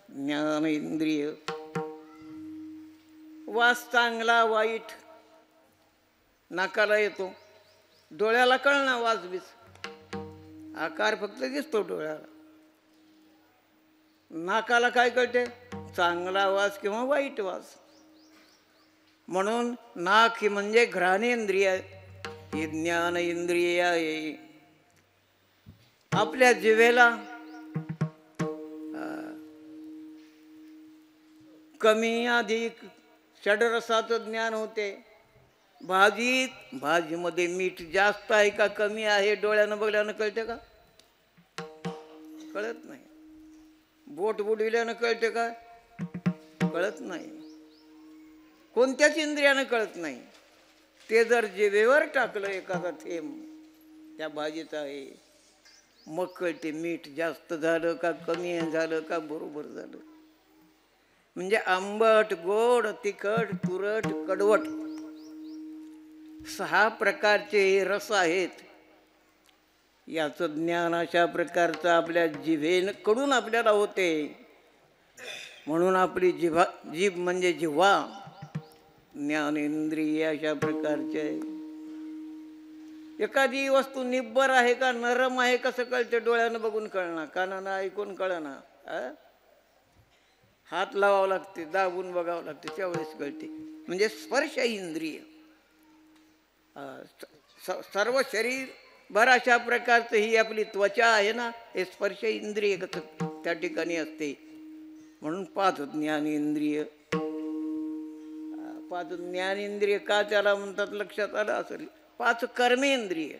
ज्ञानेंद्रिय. वास चांगला वाईट नाकाला येतो, डोळ्याला कळना वास बीस, आकार फक्त दिसतो डोळ्याला. नाकाला काय कळते? चांगला वास किंवा वाईट वास. म्हणून नाक ही म्हणजे घ्राणेंद्रिय, ही ज्ञान इंद्रिय आहे. आपल्या जिभेला कमी अधिक षडरसाचं ज्ञान होते. भाजीमध्ये मीठ जास्त आहे का कमी आहे डोळ्यानं बघल्यानं कळते का? कळत नाही. बोट बुडविल्यानं कळते का? कळत नाही. कोणत्याच इंद्रियानं कळत नाही. ते जर जिभेवर टाकलं एखादा थेंब त्या भाजीचं आहे, मग कळते मीठ जास्त झालं का कमी झालं का बरोबर झालं. म्हणजे आंबट, गोड, तिखट, तुरट, कडवट 6 प्रकारचे रस आहेत. याचं ज्ञान अशा प्रकारचं आपल्या जिभेकडून आपल्याला होते. म्हणून आपली जीभ म्हणजे जिव्हा ज्ञानेंद्रिय अशा प्रकारचे आहे. एखादी वस्तू निब्बर आहे का नरम आहे कसं कळते? डोळ्यानं बघून कळणार, कानानं ऐकून कळणार. हात लावावं लागते, दाबून बघावं लागते, त्यावेळेस कळते. म्हणजे स्पर्श इंद्रिय सर्व शरीर भर अशा प्रकारचं ही आपली त्वचा आहे ना, हे स्पर्श इंद्रिय त्या ठिकाणी असते. म्हणून 5 ज्ञानेंद्रिय. 5 ज्ञानेंद्रिय का त्याला म्हणतात लक्षात आलं असेल. 5 कर्मेंद्रिय.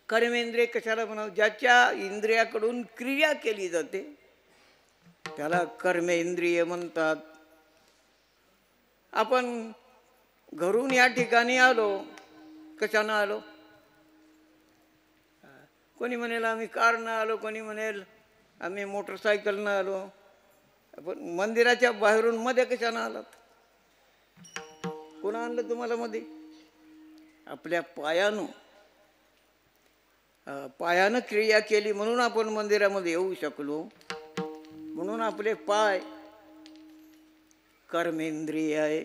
कर्मेंद्रिय कशाला म्हणावं? ज्याच्या इंद्रियाकडून क्रिया केली जाते त्याला कर्मेंद्रिय म्हणतात. आपण घरून या ठिकाणी आलो, कशानं आलो? कोणी म्हणेल आम्ही कारनं आलो, कोणी म्हणेल आम्ही मोटरसायकलनं आलो. आपण मंदिराच्या बाहेरून मध्ये कशानं आलात? कोण आणलं तुम्हाला मध्ये? आपल्या पायानं क्रिया केली म्हणून आपण मंदिरामध्ये येऊ शकलो. म्हणून आपले पाय कर्मेंद्रिय आहे.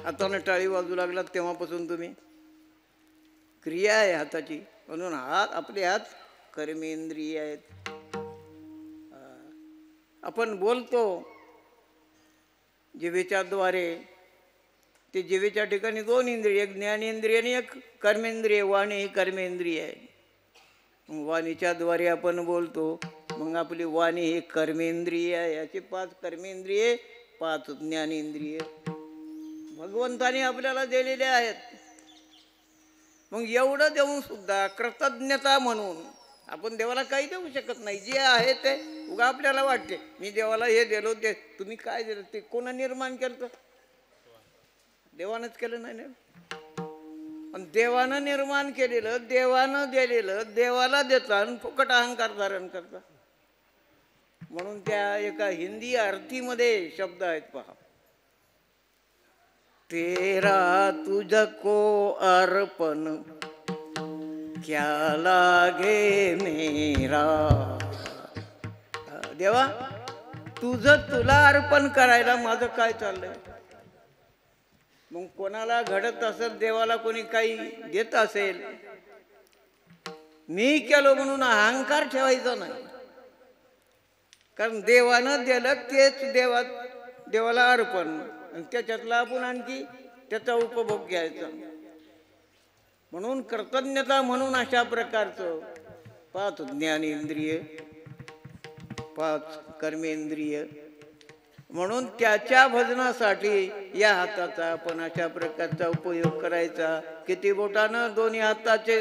हातानं टाळी वाजू लागलात तेव्हापासून तुम्ही क्रिया आहे हाताची. म्हणून आपले हात कर्मेंद्रिय आहेत. आपण बोलतो जिभेच्या द्वारे. ते जिभेच्या ठिकाणी 2 इंद्रिय, एक ज्ञानेंद्रिय आणि एक कर्मेंद्रिय. वाणी ही कर्मेंद्रिय आहे. वाणीच्या द्वारे आपण बोलतो. मग आपली वाणी ही कर्मेंद्रिय आहे. याची 5 कर्मेंद्रिय, 5 ज्ञानेंद्रिय भगवंताने आपल्याला दिलेले आहेत. मग एवढं देऊन सुद्धा कृतज्ञता म्हणून आपण देवाला काही देऊ शकत नाही. जे आहे ते उगा आपल्याला वाटते मी देवाला हे दिलो, ते तुम्ही काय दिलं? ते कोण निर्माण केलं? देवानंच केलं नाही ना. पण देवानं निर्माण केलेलं, देवानं दिलेलं देवाला देता आणि फुकट अहंकार धारण करता. म्हणून त्या एका हिंदी अर्थीमध्ये शब्द आहेत पहा. तेरा तुझको अर्पण क्या लागे मेरा. देवा तुझं तुला अर्पण करायला माझं काय चाललंय? मग कोणाला घडत असेल, देवाला कोणी काही देत असेल, मी केलो म्हणून अहंकार ठेवायचा नाही. कारण देवानं दिलं तेच देवाला अर्पण, आणि त्याच्यातला आपण आणखी त्याचा उपभोग घ्यायचा. म्हणून कृतज्ञता म्हणून अशा प्रकारचं 5 ज्ञानेंद्रिय, 5 कर्मेंद्रिय. म्हणून त्याच्या भजनासाठी या हाताचा आपण अशा प्रकारचा उपयोग करायचा. किती बोटानं? दोन्ही हाताचे.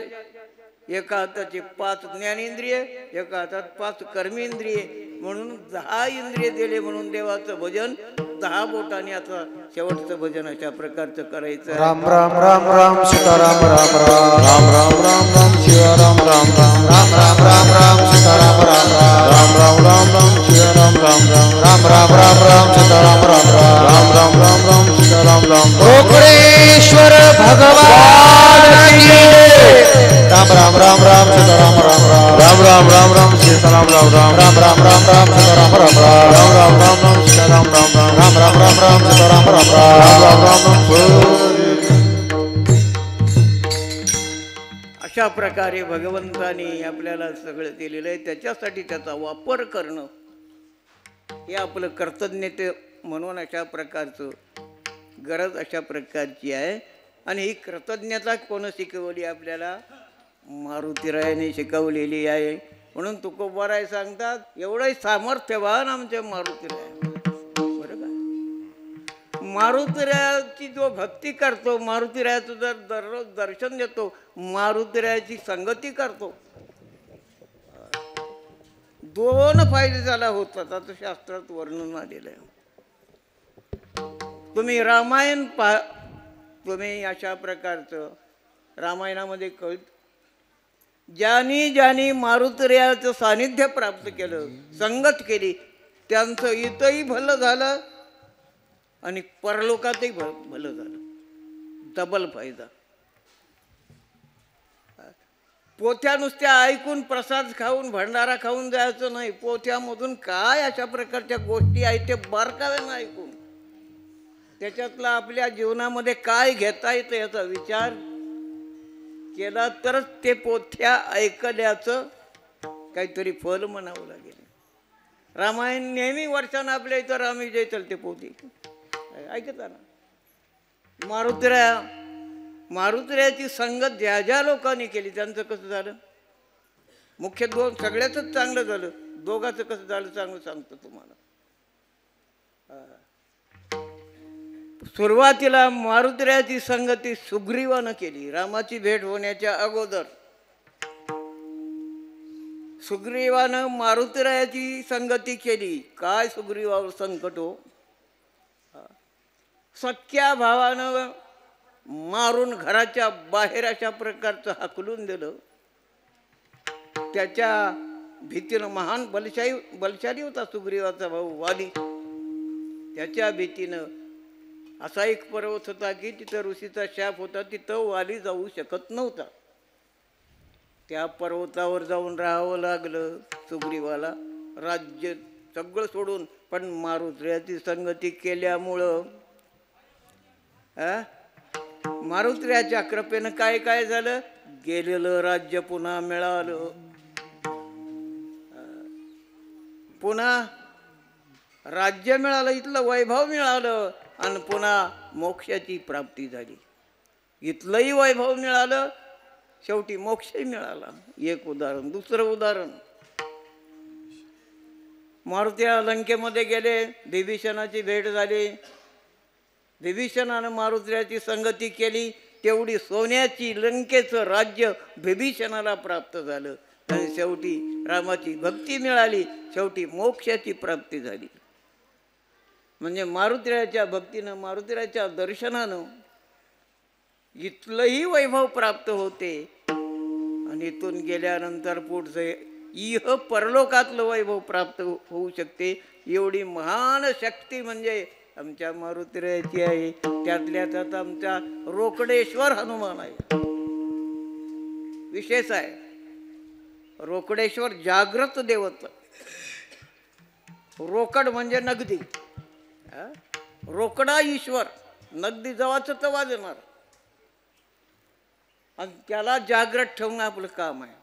एका हाताचे 5 ज्ञानेंद्रिय, एका हातात 5 कर्मेंद्रिय. म्हणून 10 इंद्रिय दिले. म्हणून देवाचं भजन 10 बोटाने आता शेवटचं भजन अशा प्रकारचं करायचं. राम राम राम राम सीताराम राम राम राम राम राम राम शिव राम राम राम राम राम राम राम सीताराम राम राम राम राम राम शिव राम राम राम राम राम राम राम सीताराम राम राम राम राम राम सीताराम राम. गोकुळेश्वर भगवान की जय. राम राम राम राम सीताराम राम राम राम राम राम राम सीताराम राम राम राम राम राम राम सीताराम राम राम राम राम राम सीताराम राम राम राम राम राम राम सीताराम राम राम राम राम राम. अशा प्रकारे भगवंतानी आपल्याला सगळं दिलेलं आहे, त्याच्यासाठी त्याचा वापर करणं हे आपलं कर्तव्य म्हणून अशा प्रकारचं गरज अशा प्रकारची आहे. आणि ही कृतज्ञता कोण शिकवली आपल्याला? मारुतीरायाने शिकवलेली आहे. म्हणून तुकोबाराय सांगतात, एवढं सामर्थ्यवान आमचे मारुतीराय. बरं का? मारुतीरायाची जो भक्ती करतो, मारुतीरायाचं जर दररोज दर्शन देतो, मारुतीरायाची संगती करतो, 2 फायदे झाला होतात. आता शास्त्रात वर्णन आलेलं आहे. तुम्ही रामायण पहा, तुम्ही अशा प्रकारचं रामायणामध्ये ज्यांनी ज्यांनी मारुतीरायाचं सानिध्य प्राप्त केलं, संगत केली, त्यांचं इथंही भलं झालं आणि परलोकातही भलं झालं. डबल फायदा. पोथ्या नुसत्या ऐकून प्रसाद खाऊन भंडारा खाऊन जायचं नाही. पोथ्यामधून काय अशा प्रकारच्या गोष्टी आहेत ते बारकाव्यानं ऐकून त्याच्यातला आपल्या जीवनामध्ये काय घेता येतं याचा विचार केला तरच ते पोथ्या ऐकल्याचं काहीतरी फल म्हणावं लागेल. रामायण नेहमी वर्षानं आपल्या इथं रामविजय चालते पोथी ऐकता ना. मारुतीरायाची संगत ज्या ज्या लोकांनी केली त्यांचं कसं झालं? मुख्य 2 सगळ्याचंच चांगलं झालं. दोघांचं कसं झालं चांगलं सांगतो तुम्हाला. सुरुवातीला मारुतीरायाची संगती सुग्रीवानं केली. रामाची भेट होण्याच्या अगोदर सुग्रीवानं मारुतीरायाची संगती केली. काय सुग्रीवावर संकट हो! सख्या भावानं मारून घराच्या बाहेर अशा प्रकारचं हाकलून दिलं. त्याच्या भीतीनं महान बलशाली होता सुग्रीवाचा भाऊ वाली. त्याच्या भीतीनं असा एक पर्वत होता की तिथं ऋषीचा शाप होता, तिथं वाली जाऊ शकत नव्हता. त्या पर्वतावर जाऊन राहावं लागलं सुग्रीवाला, राज्य सगळं सोडून. पण मारुतीरायाची संगती केल्यामुळं मारुतीरायाच्या कृपेनं काय काय झालं? गेलेलं राज्य पुन्हा मिळालं. पुन्हा राज्य मिळालं, इथलं वैभव मिळालं आणि पुन्हा मोक्षाची प्राप्ती झाली. इथलंही वैभव मिळालं, शेवटी मोक्षही मिळाला. एक उदाहरण. दुसरं उदाहरण, मारुतीराया लंकेमध्ये गेले, विभीषणाची भेट झाली. विभीषणानं मारुतीरायाची संगती केली, तेवढी सोन्याची लंकेचं राज्य विभीषणाला प्राप्त झालं. आणि शेवटी रामाची भक्ती मिळाली, शेवटी मोक्षाची प्राप्ती झाली. म्हणजे मारुतीरायाच्या भक्तीनं, मारुतीरायाच्या दर्शनानं इथलंही वैभव प्राप्त होते आणि इथून गेल्यानंतर पुढचं इह परलोकातलं वैभव प्राप्त होऊ शकते. एवढी महान शक्ती म्हणजे आमच्या मारुतीरायाची आहे. त्यातल्या त्यात आमचा रोकडेश्वर हनुमान आहे. विशेष आहे. रोकडेश्वर जागृत देवता. रोकड म्हणजे नगदी, रोकडा ईश्वर. नगदी जवाचं तवा देणार आणि त्याला जागृत ठेवणं आपलं काम आहे.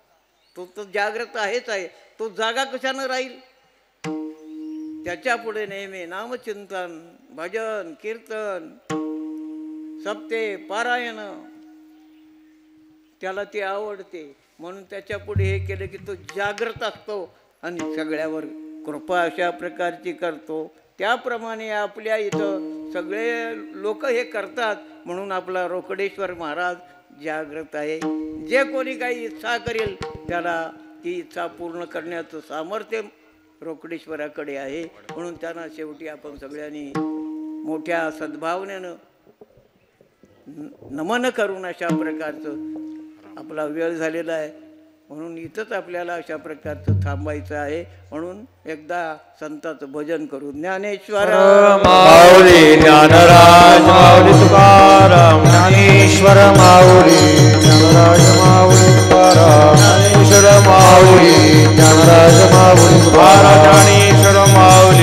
तो तर जागृत आहेच आहे, तो जागा कशानं राहील? त्याच्या पुढे नेहमी नामचिंतन, भजन, कीर्तन, सप्ते, पारायण त्याला ते आवडते. म्हणून त्याच्या पुढे हे केलं की तो जागृत असतो आणि सगळ्यावर कृपा अशा प्रकारची करतो. त्याप्रमाणे आपल्या इथं सगळे लोक हे करतात. म्हणून आपला रोकडेश्वर महाराज जागृत आहे. जे कोणी काही इच्छा करेल त्याला ती इच्छा पूर्ण करण्याचं सामर्थ्य रोकडेश्वराकडे आहे. म्हणून त्यांना शेवटी आपण सगळ्यांनी मोठ्या सद्भावनेनं नमन करून अशा प्रकारचं आपला वेळ झालेला आहे. म्हणून इथंच आपल्याला अशा प्रकारचं थांबायचं आहे. म्हणून एकदा संताचं भजन करू. ज्ञानेश्वर माऊली ज्ञानराज माऊली तुकाराम, ज्ञानेश्वर माऊली ज्ञानराज माऊली तुकाराम, ज्ञानेश्वर माऊली ज्ञानराज माऊली तुकाराम, ज्ञानेश्वर माऊली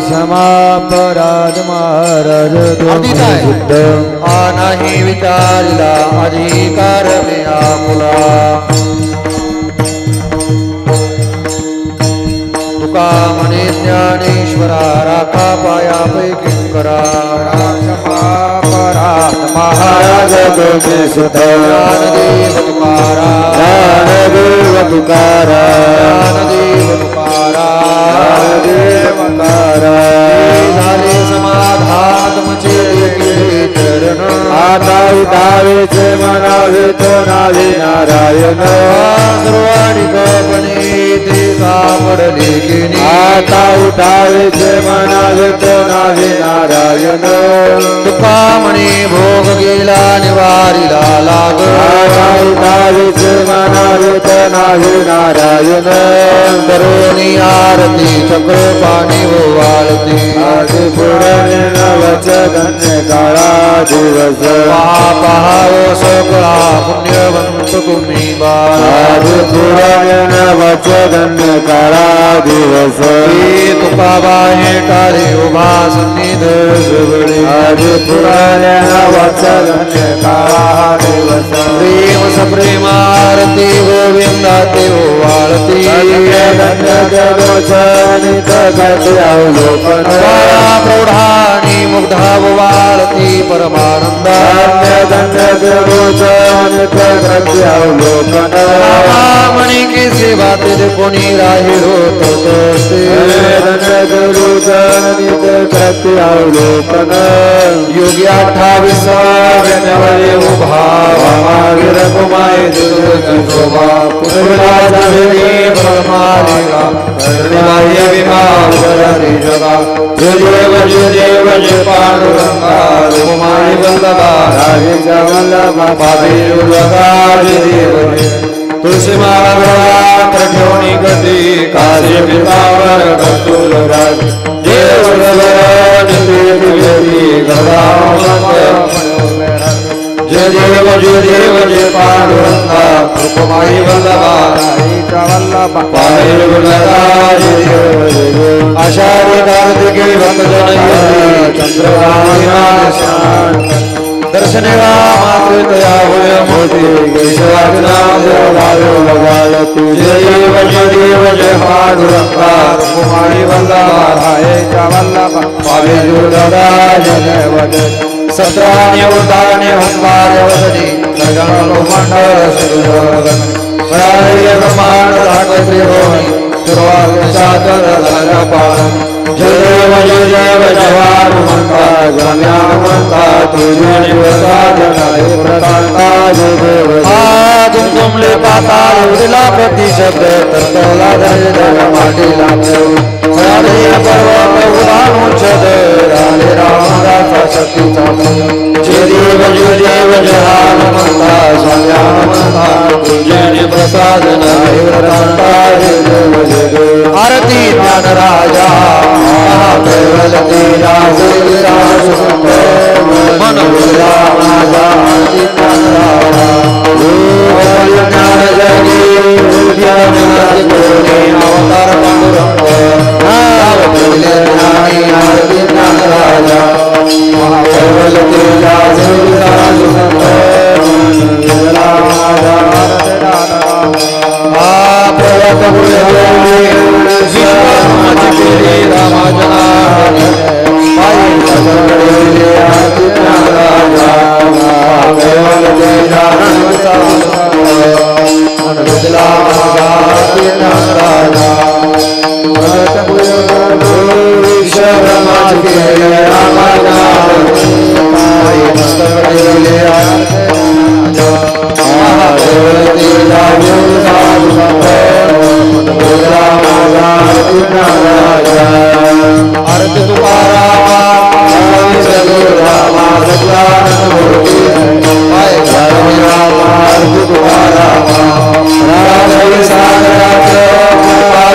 क्षमापराध महाराज शुद्ध नाही विचारिला अधिकार मे आपुला तुका म्हणे ज्ञानेश्वरा राखा पाया पैकी करा क्षमापराध महाराज शुद्ध ज्ञानदेव तुकारा ज्ञानदेव तुकारा ज्ञानदेव तुकारा झाले समाधान तुमचे देखील चरण आता उठावेचे म्हणावे तो नावे नारायण सर्वाणिकपणे ते सापडले की आता उठावेचे म्हणावे तो नावे नारायण तुका म्हणे भोग गेला निवारीला लाग आता उठावेचे म्हणावे तो नावे नारायण करोनी आरती चक्र पाणी वाळती आधी पुराणे नवच धन्य काळा दिवस पहावो सकळा पुण्यवंत तुम्ही आधी पुराणे नवच धन्य काळा दिवस तुका बाहे टाळे उभा सन्निध जवळे आधी पुराणे नवच धन्य काळा दिवस प्रेम सप्रेम आरती गोविंदा ते वाळती प्रौढानी मुग्धा वाळती परमानंद मणि की सेवा ते कोणी राहिलो योगी 28 उभा कुमाय शोभा परमालिका जय पांडुरंगा कुमारी वल्लभा राजेचा वल्लभा तुळशी माळा ठेवणी गती कार्य पितावर कस्तुरराज देव जय देव जय पांडुरंगा कुमारी वल्लभा आषाढी कार्तिके दर्शने मातृतया होय मोती जय देव जय पांडुरंगा कुमारी वल्लभा सत्राण्य उदाने ओंकार वदनी ब्रह्मांड धाकत्री होई सुरवात सागर धारपान जय देव जवान मंता ज्ञान मंता तुझे प्रसादनाय प्रसादा जय देव तुमले पाताल उडला प्रति शब्द तरतला जय देव माटीला हरे पर्वत उदानुच्छद राले रामदासा शक्तीचा जय देव जहान मंता ज्ञान मंता तुझे प्रसादनाय प्रसादा जय देव आरती ज्ञान राजा केवल तेरा मन राजा ज्ञान जगी ज्ञान अवतार पांडुरंग आरती ज्ञान राजा केवल तेरा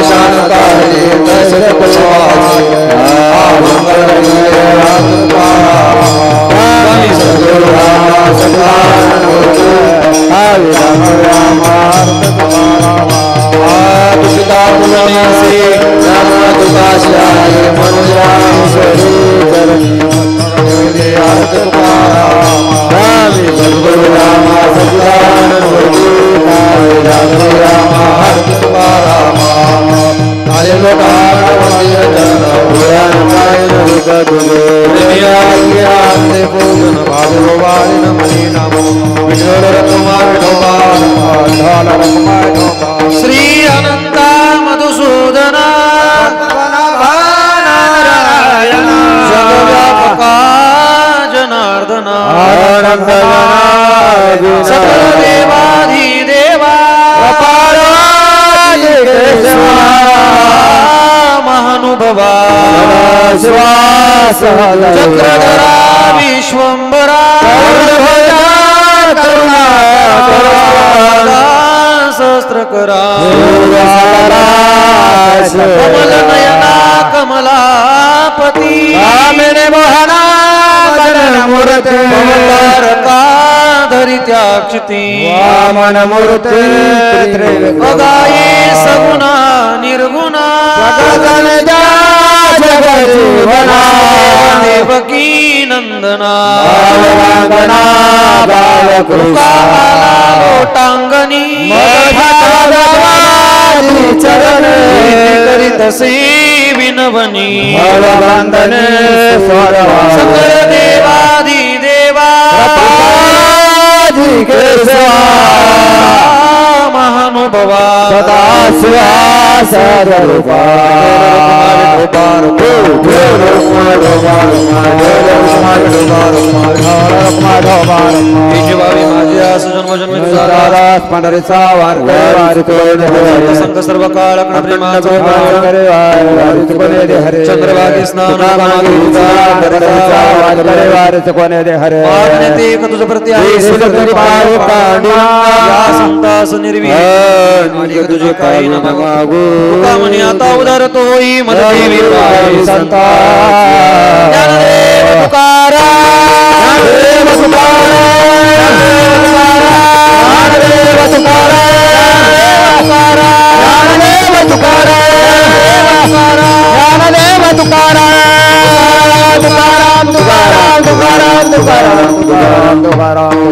शांता तुकासी राम तुकासी आहे मनुजा रामी सद्गुरु रामा सच्चिदानंद रामा हर तुकारामा आले लोकांना मंदिर जन पुराण काय लोक तुझे प्रेमिया आले पूजन भावे वालिन मनी नामो विठ्ठल रखमा विठोबा ढाल रखमा विठोबा श्री अनंता मधुसूदना नारायण जगव्यापका जनार्दना सकल देवाधिदेवा महानुभवा चक्रधरा विश्वंबरा सहस्त्रकरा कमल नयना कमलापती मेरे मोहना मूर्ति तारका धरित्याक्षिती वामन मूर्ति अगाये सगुणा निर्गुणा जगजीवना देवकी नंदना बालकृष्णा लोटांगणी चरण करीत से विनवनी वंदने सकल देवाधिदेवा महानुभवा सदा शिवा सदरूपा सर्व काळ चंद्रभागी स्नान तुझ प्रति संतास निर्वीण तुझे काही न मागू कामनी आता उदार तोई मददेवी संता ज्ञानदेव तुकारा ज्ञानदेव तुकारा ज्ञानदेव तुकारा ज्ञानदेव तुकारा ज्ञानदेव तुकारा तुकाराम तुकाराम तुकाराम तुकाराम तुकाराम तुकाराम